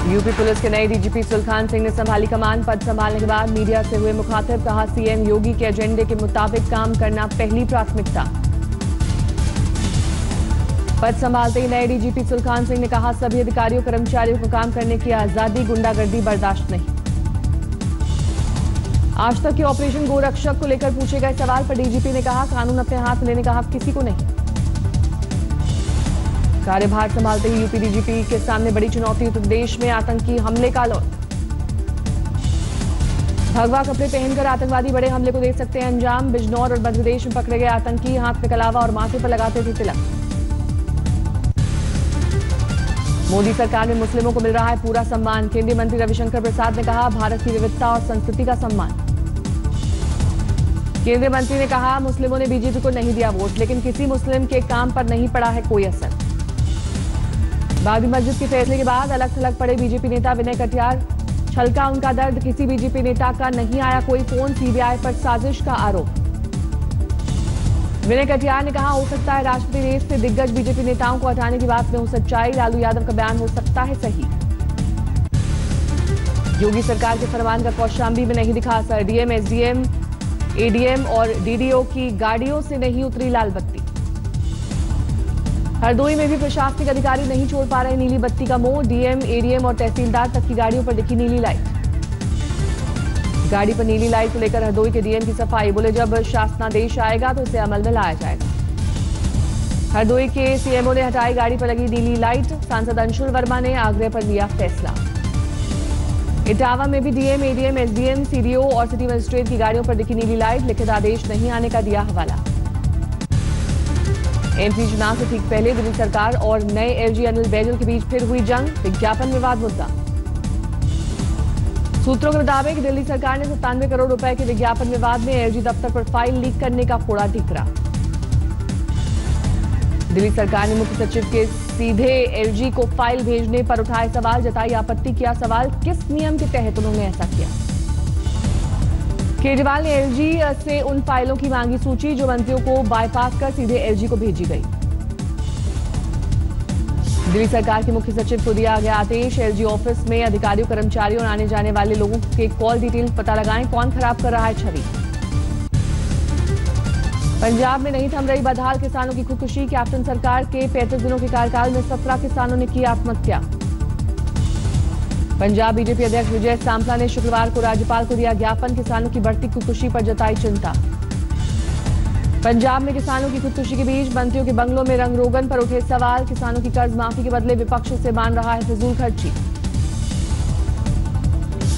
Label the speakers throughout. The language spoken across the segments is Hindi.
Speaker 1: यूपी पुलिस के नए डीजीपी सुलखान सिंह ने संभाली कमान। पद संभालने के बाद मीडिया से हुए मुखातिब, कहा सीएम योगी के एजेंडे के मुताबिक काम करना पहली प्राथमिकता। पद संभालते ही नए डीजीपी सुलखान सिंह ने कहा सभी अधिकारियों कर्मचारियों को काम करने की आजादी, गुंडागर्दी बर्दाश्त नहीं। आज तक के ऑपरेशन गोरक्षक को लेकर पूछे गए सवाल पर डीजीपी ने कहा कानून अपने हाथ में लेने का हक किसी को नहीं। कार्यभार संभालते ही यूपी डीजीपी के सामने बड़ी चुनौती, उत्तर प्रदेश में आतंकी हमले का अलर्ट। भगवा कपड़े पहनकर आतंकवादी बड़े हमले को दे सकते हैं अंजाम। बिजनौर और मध्य प्रदेश में पकड़े गए आतंकी हाथ में कलावा और माथे पर लगाते थे तिलक। मोदी सरकार में मुस्लिमों को मिल रहा है पूरा सम्मान। केंद्रीय मंत्री रविशंकर प्रसाद ने कहा भारत की विविधता और संस्कृति का सम्मान। केंद्रीय मंत्री ने कहा मुस्लिमों ने बीजेपी को नहीं दिया वोट, लेकिन किसी मुस्लिम के काम पर नहीं पड़ा है कोई असर। बाबरी मस्जिद के फैसले के बाद अलग थलग पड़े बीजेपी नेता विनय कटियार, छलका उनका दर्द, किसी बीजेपी नेता का नहीं आया कोई फोन, सीबीआई पर साजिश का आरोप। विनय कटियार ने कहा हो सकता है राष्ट्रपति रेस से दिग्गज बीजेपी नेताओं को हटाने की बात में हो सच्चाई, लालू यादव का बयान हो सकता है सही। योगी सरकार के फरमान का कौशाम्बी में नहीं दिखा असर, डीएम, एसडीएम, एडीएम और डीडीओ की गाड़ियों से नहीं उतरी लाल बत्ती। हरदोई में भी प्रशासनिक अधिकारी नहीं छोड़ पा रहे नीली बत्ती का मोह, डीएम, एडीएम और तहसीलदार तक की गाड़ियों पर दिखी नीली लाइट। गाड़ी पर नीली लाइट को लेकर हरदोई के डीएम की सफाई, बोले जब शासनादेश आएगा तो इसे अमल में लाया जाएगा। हरदोई के सीएमओ ने हटाई गाड़ी पर लगी नीली लाइट, सांसद अंशुल वर्मा ने आग्रह पर लिया फैसला। इटावा में भी डीएम, एडीएम, एसडीएम, सीडीओ और सिटी मजिस्ट्रेट की गाड़ियों पर दिखी नीली लाइट, लिखित आदेश नहीं आने का दिया हवाला। एमपी चुनाव से ठीक पहले दिल्ली सरकार और नए एलजी अनिल बैजल के बीच फिर हुई जंग, विज्ञापन विवाद मुद्दा। सूत्रों के मुताबिक दिल्ली सरकार ने 97 करोड़ रुपए के विज्ञापन विवाद में एलजी दफ्तर पर फाइल लीक करने का फोड़ा ठिकरा। दिल्ली सरकार ने मुख्य सचिव के सीधे एलजी को फाइल भेजने पर उठाए सवाल, जताई आपत्ति, किया सवाल किस नियम के तहत उन्होंने ऐसा किया। केजरीवाल ने एलजी से उन फाइलों की मांगी सूची जो मंत्रियों को बाईपास कर सीधे एलजी को भेजी गई। दिल्ली सरकार के मुख्य सचिव को दिया गया आदेश, एलजी ऑफिस में अधिकारियों, कर्मचारियों और आने जाने वाले लोगों के कॉल डिटेल पता लगाएं, कौन खराब कर रहा है छवि। पंजाब में नहीं थम रही बदहाल किसानों की खुदकुशी, कैप्टन सरकार के 35 दिनों के कार्यकाल में 17 किसानों ने की आत्महत्या। पंजाब बीजेपी अध्यक्ष विजय सांपला ने शुक्रवार को राज्यपाल को दिया ज्ञापन, किसानों की बढ़ती खुदकुशी पर जताई चिंता। पंजाब में किसानों की खुदकुशी के बीच मंत्रियों के बंगलों में रंग रोगन पर उठे सवाल, किसानों की कर्ज माफी के बदले विपक्ष से मान रहा है फिजूल खर्ची।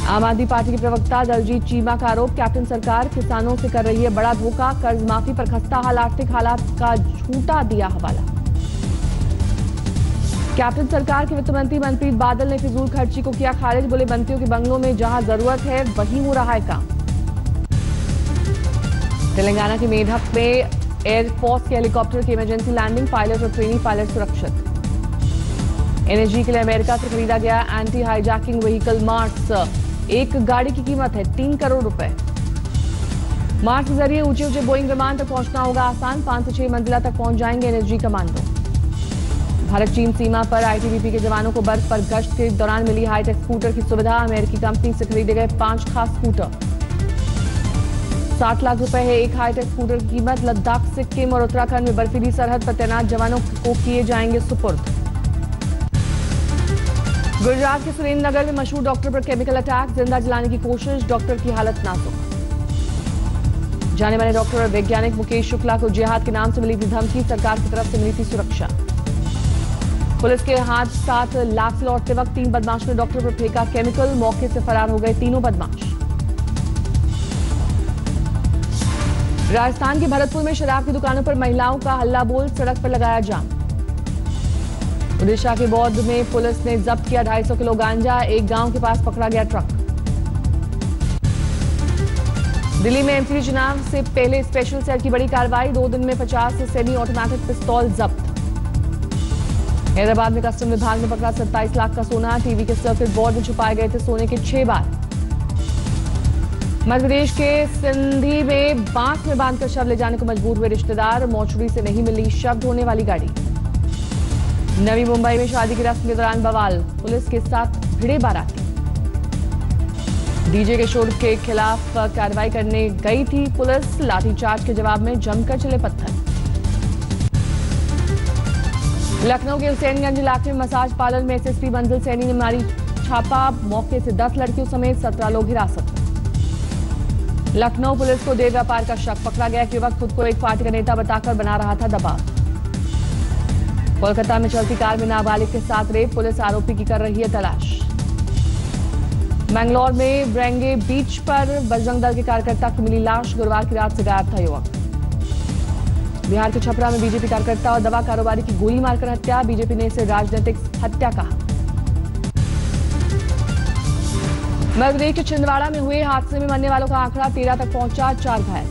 Speaker 1: आम आदमी पार्टी के प्रवक्ता दलजीत चीमा का आरोप, कैप्टन सरकार किसानों से कर रही है बड़ा धोखा, कर्ज माफी पर खस्ता हाल आर्थिक हालात का झूठा दिया हवाला। कैप्टन सरकार के वित्त मंत्री मनप्रीत बादल ने फिजूल खर्ची को किया खारिज, बोले मंत्रियों के बंगलों में जहां जरूरत है वहीं हो रहा है काम। तेलंगाना के मेढक में एयरफोर्स के हेलीकॉप्टर की इमरजेंसी लैंडिंग, पायलट और ट्रेनी पायलट सुरक्षित। एनएसजी के लिए अमेरिका से खरीदा गया एंटी हाईजैकिंग व्हीकल मार्स, एक गाड़ी की कीमत है 3 करोड़ रुपए। मार्स के जरिए ऊंचे ऊंचे बोइंग विमान तक पहुंचना होगा आसान, 5 से 6 मंजिला तक पहुंच जाएंगे एनएसजी कमांडो। भारत चीन सीमा पर आईटीबीपी के जवानों को बर्फ पर गश्त के दौरान मिली हाईटेक स्कूटर की सुविधा, अमेरिकी कंपनी से खरीदे गए 5 खास स्कूटर। 60 लाख रुपए है एक हाईटेक स्कूटर की कीमत। लद्दाख, सिक्किम और उत्तराखंड में बर्फीली सरहद पर तैनात जवानों को किए जाएंगे सुपुर्द। गुजरात के सुरेंद्रनगर में मशहूर डॉक्टर पर केमिकल अटैक, जिंदा जलाने की कोशिश, डॉक्टर की हालत नाजुक। जाने माने डॉक्टर और वैज्ञानिक मुकेश शुक्ला को जिहाद के नाम से मिली थी धमकी, सरकार की तरफ से मिली थी सुरक्षा। पुलिस के हाथ साथ लैब से लौटते वक्त 3 बदमाशों ने डॉक्टर पर फेंका केमिकल, मौके से फरार हो गए तीनों बदमाश। राजस्थान के भरतपुर में शराब की दुकानों पर महिलाओं का हल्ला बोल, सड़क पर लगाया जाम। ओडिशा के बौद्ध में पुलिस ने जब्त किया 250 किलो गांजा, एक गांव के पास पकड़ा गया ट्रक। दिल्ली में एमपी चुनाव से पहले स्पेशल सेल की बड़ी कार्रवाई, 2 दिन में 50 सेमी ऑटोमेटिक पिस्तौल जब्त। हैदराबाद में कस्टम विभाग ने पकड़ा 27 लाख का सोना, टीवी के सर्किट बोर्ड में छुपाए गए थे सोने के 6 बार। मध्य प्रदेश के सिंधी में बांस में बांधकर शव ले जाने को मजबूर हुए रिश्तेदार, मोर्चरी से नहीं मिली शव ढोने वाली गाड़ी। नवी मुंबई में शादी की रस्म के दौरान बवाल, पुलिस के साथ भिड़े बाराती। डीजे के शोर के खिलाफ कार्रवाई करने गई थी पुलिस, लाठीचार्ज के जवाब में जमकर चले पत्थर। लखनऊ के हुसैनगंज इलाके में मसाज पार्लर में एसएसपी मंजिल सैनी ने मारी छापा, मौके से 10 लड़कियों समेत 17 लोग हिरासत में। लखनऊ पुलिस को देह व्यापार का शक, पकड़ा गया कि युवक खुद को एक पार्टी का नेता बताकर बना रहा था दबाव। कोलकाता में चलती कार में नाबालिग के साथ रेप, पुलिस आरोपी की कर रही है तलाश। मैंगलोर में ब्रेंगे बीच पर बजरंग दल के कार्यकर्ता की मिली लाश, गुरुवार की रात से गायब था युवक। बिहार के छपरा में बीजेपी कार्यकर्ता और दवा कारोबारी की गोली मारकर हत्या, बीजेपी ने इसे राजनीतिक हत्या कहा। मध्य प्रदेश के छिंदवाड़ा में हुए हादसे में मरने वालों का आंकड़ा 13 तक पहुंचा, 4 घायल।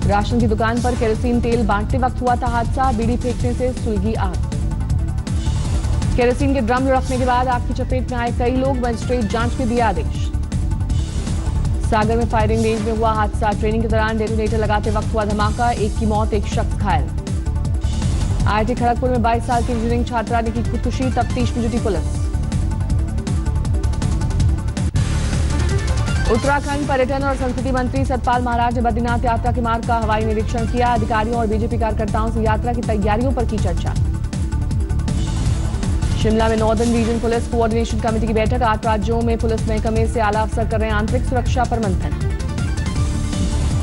Speaker 1: राशन की दुकान पर केरोसिन तेल बांटते वक्त हुआ था हादसा, बीड़ी फेंकने से सुलगी आग। केरोसिन के ड्रम लुढ़कने के बाद आग की चपेट में आए कई लोग, मजिस्ट्रेट जांच के दिया आदेश। सागर में फायरिंग रेंज में हुआ हादसा, ट्रेनिंग के दौरान डेटोनेटर लगाते वक्त हुआ धमाका, एक की मौत, एक शख्स घायल। आईआईटी खड़गपुर में 22 साल की इंजीनियरिंग छात्रा ने की खुदकुशी, तफ्तीश में जुटी पुलिस। उत्तराखंड पर्यटन और संस्कृति मंत्री सतपाल महाराज ने बद्रीनाथ यात्रा के मार्ग का हवाई निरीक्षण किया, अधिकारियों और बीजेपी कार्यकर्ताओं से यात्रा की तैयारियों पर की चर्चा। शिमला में northern region police coordination committee की बैठक, 8 राज्यों में पुलिस महकमे से आला अफसर कर रहे हैं आंतरिक सुरक्षा पर मंथन।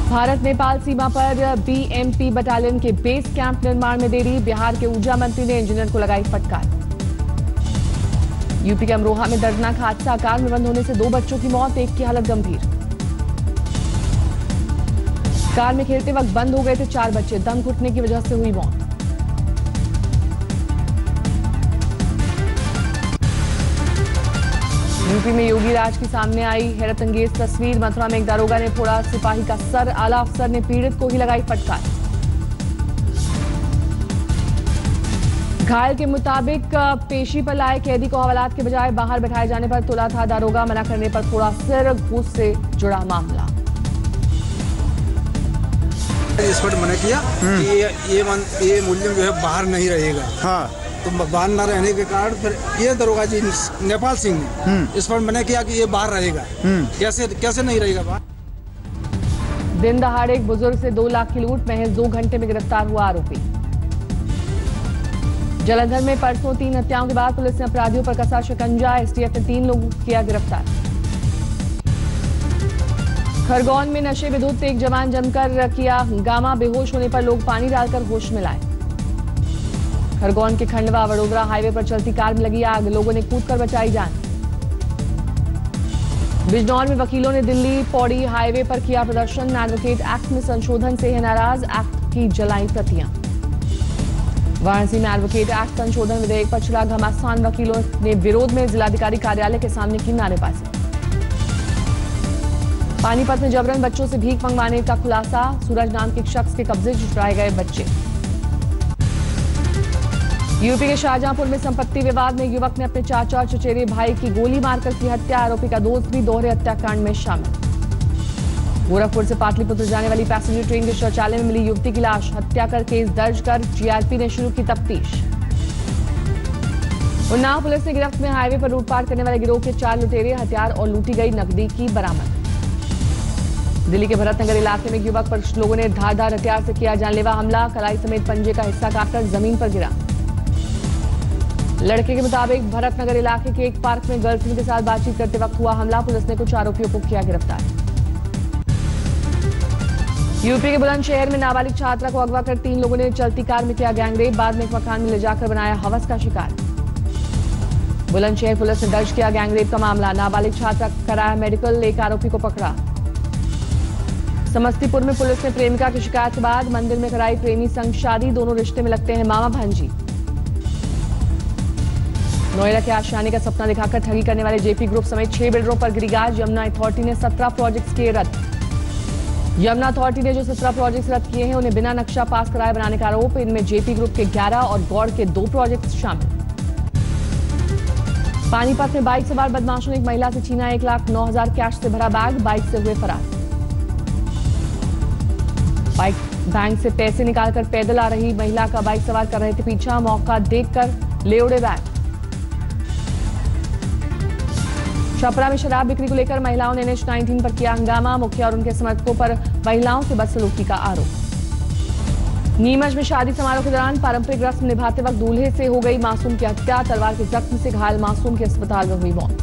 Speaker 1: भारत नेपाल सीमा पर बीएमपी बटालियन के बेस कैंप निर्माण में देरी, बिहार के ऊर्जा मंत्री ने इंजीनियर को लगाई फटकार। यूपी के अमरोहा में दर्दनाक हादसा, कार में बंद होने से 2 बच्चों की मौत, एक की हालत गंभीर। कार में खेलते वक्त बंद हो गए थे 4 बच्चे, दम घुटने की वजह से हुई मौत। यूपी में योगी राज की सामने आई हैरतअंगेज तस्वीर, मथुरा में एक दारोगा ने फोड़ा सिपाही का सर, आला अफसर ने पीड़ित को ही लगाई फटकार। घायल के मुताबिक पेशी पर लाए कैदी को हवालात के बजाय बाहर बैठाए जाने पर तुला था दारोगा, मना करने पर थोड़ा सिर, घूस से जुड़ा मामला।
Speaker 2: इस पर मना किया कि ये मुलजिम जो है बाहर नहीं रहेगा। हाँ। तो बाहर न रहने के कारण फिर ये दरोगा जी नेपाल सिंह ने इस पर मना किया कि ये बाहर रहेगा। कैसे नहीं रहेगा बाहर।
Speaker 1: दिन दहाड़े एक बुजुर्ग से 2 लाख की लूट, महज 2 घंटे में गिरफ्तार हुआ आरोपी। जलंधर में परसों 3 हत्याओं के बाद पुलिस ने अपराधियों पर कसा शिकंजा, एसटीएफ ने 3 लोगों को किया गिरफ्तार। खरगोन में नशे में धुत एक जवान जमकर किया हंगामा, बेहोश होने पर लोग पानी डालकर होश में लाए। खरगोन के खंडवा वडोदरा हाईवे पर चलती कार में लगी आग, लोगों ने कूदकर बचाई जान। बिजनौर में वकीलों ने दिल्ली पौड़ी हाईवे पर किया प्रदर्शन, एडवोकेट एक्ट में संशोधन से है नाराज, एक्ट की जलाई प्रतियां। वाराणसी में एडवोकेट एक्ट संशोधन विधेयक पर छिड़ा घमासान, वकीलों ने विरोध में जिलाधिकारी कार्यालय के सामने की नारेबाजी। पानीपत में जबरन बच्चों से भीख मंगवाने का खुलासा, सूरज नाम के एक शख्स के कब्जे छुड़ाए गए बच्चे। यूपी के शाहजहांपुर में संपत्ति विवाद में युवक ने अपने चाचा और चचेरे भाई की गोली मारकर की हत्या, आरोपी का दोस्त भी दोहरे हत्याकांड में शामिल। गोरखपुर से पाटलिपुत्र जाने वाली पैसेंजर ट्रेन के शौचालय में मिली युवती की लाश, हत्या कर केस दर्ज कर जीआरपी ने शुरू की तफ्तीश। उन्नाव पुलिस ने गिरफ्त में हाईवे पर लूटपाट करने वाले गिरोह के 4 लुटेरे, हथियार और लूटी गई नकदी की बरामद। दिल्ली के भरतनगर इलाके में युवक पर लोगों ने धारदार हथियार से किया जानलेवा हमला, कलाई समेत पंजे का हिस्सा काटकर जमीन पर गिरा। लड़के के मुताबिक भरतनगर इलाके के एक पार्क में गर्लफ्रेंड के साथ बातचीत करते वक्त हुआ हमला, पुलिस ने कुछ आरोपियों को किया गिरफ्तार। यूपी के बुलंदशहर में नाबालिग छात्रा को अगवा कर 3 लोगों ने चलती कार में किया गैंगरेप, बाद में एक मकान में ले जाकर बनाया हवस का शिकार। बुलंदशहर पुलिस ने दर्ज किया गैंगरेप का मामला, नाबालिग छात्रा कराया मेडिकल, एक आरोपी को पकड़ा। समस्तीपुर में पुलिस ने प्रेमिका की शिकायत के बाद मंदिर में कराई प्रेमी संग शादी, दोनों रिश्ते में लगते हैं मामा भांजी। नोएडा के आशियाने का सपना दिखाकर ठगी करने वाले जेपी ग्रुप समेत 6 बिल्डरों पर गिरी गाज, यमुना अथॉरिटी ने 17 प्रोजेक्ट्स किए रद्द। यमुना अथॉरिटी ने जो 17 प्रोजेक्ट्स रद्द किए हैं उन्हें बिना नक्शा पास कराए बनाने का आरोप, इनमें जेपी ग्रुप के 11 और गौड़ के 2 प्रोजेक्ट्स शामिल। पानीपत में बाइक सवार बदमाशों ने एक महिला से छीना 1,09,000 कैश से भरा बैग, बाइक से हुए फरार। बाइक बैंक से पैसे निकालकर पैदल आ रही महिला का बाइक सवार कर रहे थे पीछा, मौका देखकर ले उड़े बैग। छपरा में शराब बिक्री को लेकर महिलाओं ने NH-19 पर किया हंगामा। मुखिया और उनके समर्थकों पर महिलाओं से बदसलूकी का आरोप। नीमच में शादी समारोह के दौरान पारंपरिक रस्म निभाते वक्त दूल्हे से हो गई मासूम की हत्या। तलवार के जख्म से घायल मासूम की अस्पताल में हुई मौत।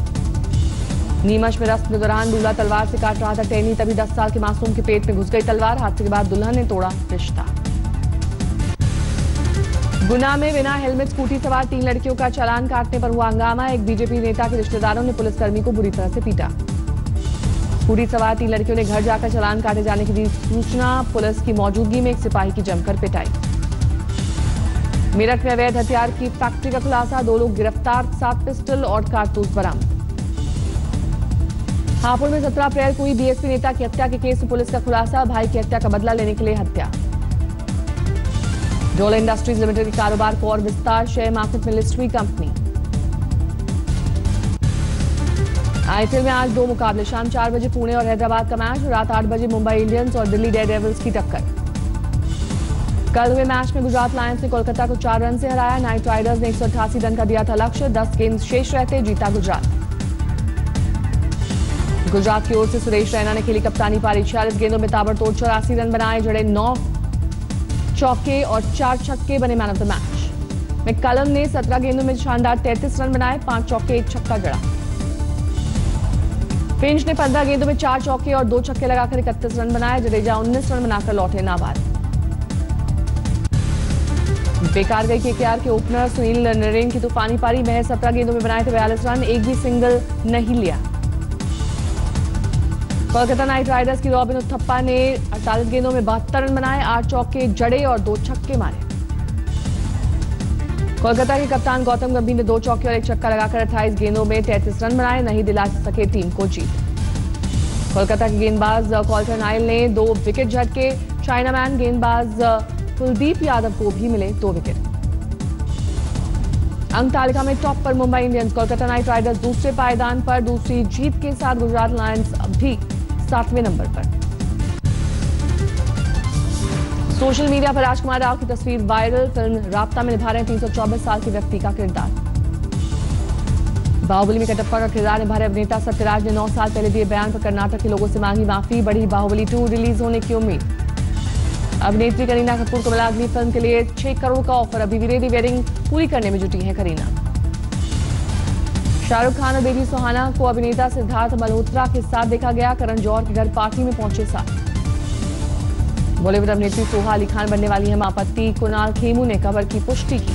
Speaker 1: नीमच में रस्म के दौरान दूल्हा तलवार से काट रहा था टहनी, तभी 10 साल के मासूम के पेट में घुस गई तलवार। हादसे के बाद दुल्हन ने तोड़ा रिश्ता। गुना में बिना हेलमेट स्कूटी सवार 3 लड़कियों का चालान काटने पर हुआ हंगामा। एक बीजेपी नेता के रिश्तेदारों ने पुलिसकर्मी को बुरी तरह से पीटा। स्कूटी सवार 3 लड़कियों ने घर जाकर चालान काटे जाने की दी सूचना। पुलिस की मौजूदगी में एक सिपाही की जमकर पिटाई। मेरठ में अवैध हथियार की फैक्ट्री का खुलासा, 2 लोग गिरफ्तार, 7 पिस्टल और कारतूस बरामद। हापुड़ में 17 अप्रैल को हुई बीएसपी नेता की हत्या के केस में पुलिस का खुलासा, भाई की हत्या का बदला लेने के लिए हत्या। डोला इंडस्ट्रीज लिमिटेड के कारोबार को और विस्तार, शेयर मार्केट में लिस्ट हुई कंपनी। आईपीएल में आज 2 मुकाबले, शाम 4 बजे पुणे और हैदराबाद का मैच, रात 8 बजे मुंबई इंडियंस और दिल्ली डेयरडेविल्स की टक्कर। कल हुए मैच में गुजरात लायंस ने कोलकाता को 4 रन से हराया। नाइट राइडर्स ने 188 रन का दिया था लक्ष्य, 10 गेंद शेष रहते जीता गुजरात। गुजरात की ओर से सुरेश रैना ने खेली कप्तानी पारी, 46 गेंदों में ताबड़तोड़ 84 रन बनाए, जड़े 9 चौके और 4 छक्के, बने man of the match. McCullum ने 17 गेंदों में शानदार 33 रन बनाए, 5 चौके 1 छक्का जड़ा। फिंच ने 15 गेंदों में 4 चौके और 2 छक्के लगाकर 31 रन बनाए, जडेजा 19 रन बनाकर लौटे नाबाद। बेकार गई केकेआर के ओपनर सुनील नरेन की तूफानी पारी, महज 17 गेंदों में बनाए थे 42 रन, एक भी सिंगल नहीं लिया। कोलकाता नाइट राइडर्स की रॉबिन उथप्पा ने 48 गेंदों में 72 रन बनाए, 8 चौके जड़े और 2 छक्के मारे। कोलकाता के कप्तान गौतम गंभीर ने 2 चौके और 1 छक्का लगाकर 28 गेंदों में 33 रन बनाए, नहीं दिला सके टीम को जीत। कोलकाता के गेंदबाज कॉल्टर नाइल ने 2 विकेट झटके, चाइनामैन गेंदबाज कुलदीप यादव को भी मिले 2 विकेट। अंक तालिका में टॉप पर Mumbai Indians, Kolkata night Riders दूसरे पायदान पर, दूसरी जीत के साथ गुजरात लायंस अब भी 7वें नंबर पर। सोशल मीडिया पर राजकुमार राव की तस्वीर वायरल, फिल्म राब्ता में निभा रहे 324 साल के व्यक्ति का किरदार। बाहुबली में कटप्पा का किरदार निभा रहे अभिनेता सत्यराज ने 9 साल पहले दिए बयान पर कर्नाटक के लोगों से मांगी माफी, बढ़ी बाहुबली 2 रिलीज होने की उम्मीद। अभिनेत्री करीना कपूर को मिला अगली फिल्म के लिए 6 करोड़ का ऑफर, अभी विरेदी वेडिंग पूरी करने में जुटी है करीना। शाहरुख खान और बेबी सुहाना को अभिनेता सिद्धार्थ मल्होत्रा के साथ देखा गया, करण जौहर के घर पार्टी में पहुंचे साथ। बॉलीवुड अभिनेत्री सोहा अली खान बनने वाली है मां, पति कुणाल खेमू ने खबर की पुष्टि की।